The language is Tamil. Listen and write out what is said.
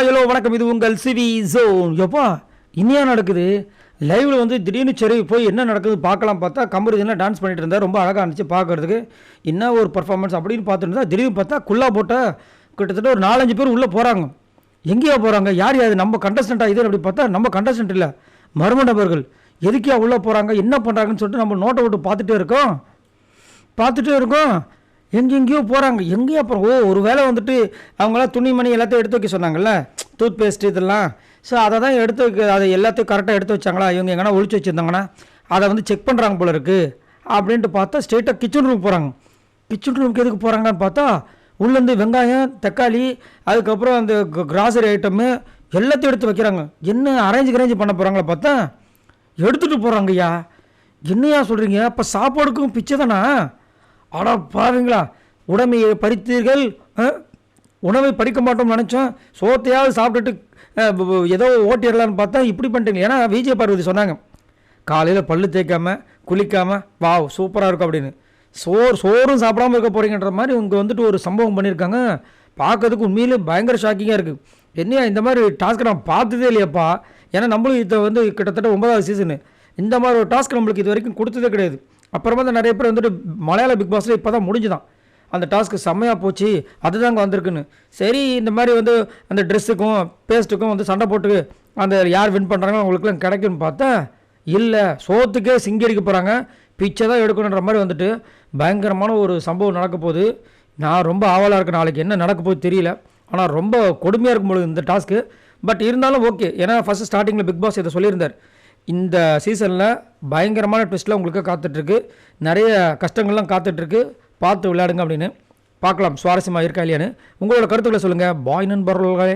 ஹலோ வணக்கம். இது உங்கள் சிவி ஜோன். எப்பா இன்னியா நடக்குது லைவில் வந்து திடீர்னு சரி போய் என்ன நடக்குது பார்க்கலாம் பார்த்தா கம்பெனிலாம் டான்ஸ் பண்ணிட்டு இருந்தா ரொம்ப அழகாக இருந்துச்சு பார்க்குறதுக்கு. என்ன ஒரு பர்ஃபார்மன்ஸ் அப்படின்னு பார்த்துட்டு இருந்தா திடீர்னு பார்த்தா குல்லா போட்ட கிட்டத்தட்ட ஒரு 4-5 பேர் உள்ளே போகிறாங்க. எங்கேயா போகிறாங்க, யார் யார் நம்ம கண்டஸ்டண்ட்டாக இது அப்படி பார்த்தா நம்ம கண்டஸ்டன்ட் இல்லை, மர்ம நபர்கள். எதுக்கே உள்ளே போகிறாங்க, என்ன பண்ணுறாங்கன்னு சொல்லிட்டு நம்ம நோட்டை விட்டு பார்த்துட்டே இருக்கோம். எங்கெங்கேயோ போகிறாங்க. எங்கேயோ அப்புறம் ஒரு வேளை வந்துட்டு அவங்களாம் துணிமணி எல்லாத்தையும் எடுத்து வைக்க சொன்னாங்கல்ல, டூத் பேஸ்ட் இதெல்லாம். ஸோ அதை தான் எடுத்து வைக்க, அதை எல்லாத்தையும் கரெக்டாக எடுத்து வச்சாங்களா, இவங்க எங்கன்னா ஒழிச்சு வச்சுருந்தாங்கன்னா அதை வந்து செக் பண்ணுறாங்க போல இருக்குது அப்படின்ட்டு பார்த்தா ஸ்ட்ரெயிட்டாக கிச்சன் ரூமுக்கு போகிறாங்க. கிச்சன் ரூமுக்கு எதுக்கு போகிறாங்கன்னு பார்த்தா உள்ளேருந்து வெங்காயம், தக்காளி, அதுக்கப்புறம் அந்த கிராசரி ஐட்டமு எல்லாத்தையும் எடுத்து வைக்கிறாங்க. என்ன அரேஞ்ச் பண்ண போகிறாங்களா பார்த்தா எடுத்துகிட்டு போகிறாங்கய்யா. என்னையா சொல்கிறீங்க, அப்போ சாப்பாடுக்கும் பிச்சை தானா? ஆடா பாருங்களா, உடமையை பறித்தீர்கள், உணவை படிக்க மாட்டோம்னு நினச்சோம், சோத்தையாவது சாப்பிட்டுட்டு ஏதோ ஓட்டிடலான்னு பார்த்தா இப்படி பண்ணிட்டீங்க. ஏன்னா விஜய் பார்வதி சொன்னாங்க காலையில் பல்லு தேய்க்காமல் குளிக்காமல் வாவ் சூப்பராக இருக்கும் அப்படின்னு. சோறும் சாப்பிடாமல் இருக்க போகிறீங்கன்ற மாதிரி இவங்க வந்துட்டு ஒரு சம்பவம் பண்ணியிருக்காங்க. பார்க்கறதுக்கு உண்மையிலே பயங்கர ஷாக்கிங்காக இருக்குது. என்னையா இந்த மாதிரி டாஸ்க்கு நான் பார்த்ததே இல்லையாப்பா. ஏன்னா நம்மளும் இதை வந்து கிட்டத்தட்ட 9வது சீசனு இந்த மாதிரி ஒரு டாஸ்க் நம்மளுக்கு இது வரைக்கும் கொடுத்ததே கிடையாது. அப்புறமா தான் நிறைய பேர் வந்துட்டு மலையாள பிக் பாஸில் இப்போ தான் முடிஞ்சுதான் அந்த டாஸ்க்கு செம்மையாக போச்சு, அதுதாங்க வந்திருக்குன்னு. சரி இந்த மாதிரி வந்து அந்த ட்ரெஸ்ஸுக்கும் பேஸ்ட்டுக்கும் வந்து சண்டை போட்டு அந்த யார் வின் பண்ணுறாங்களோ அவங்களுக்குலாம் கிடைக்குன்னு பார்த்தா இல்லை, சோத்துக்கே சிங்கரிக்க போகிறாங்க, பிச்சை தான் எடுக்கணுன்ற மாதிரி வந்துட்டு பயங்கரமான ஒரு சம்பவம் நடக்க போகுது. நான் ரொம்ப ஆவலாக இருக்கேன், நாளைக்கு என்ன நடக்க போகுது தெரியல. ஆனால் ரொம்ப கொடுமையாக இருக்கும் பொழுது இந்த டாஸ்க்கு. பட் இருந்தாலும் ஓகே, ஏன்னா ஃபஸ்ட்டு ஸ்டார்டிங்கில் பிக் பாஸ் இதை சொல்லியிருந்தார், இந்த சீசனில் பயங்கரமான ட்விஸ்ட்லாம் உங்களுக்கு காத்துட்ருக்கு, நிறைய கஷ்டங்கள்லாம் காத்துட்ருக்கு, பார்த்து விளையாடுங்க அப்படின்னு. பார்க்கலாம் சுவாரஸ்யமாக இருக்கா இல்லையான்னு. உங்களோட கருத்துக்களை சொல்லுங்கள். பாய் நண்பர்களே.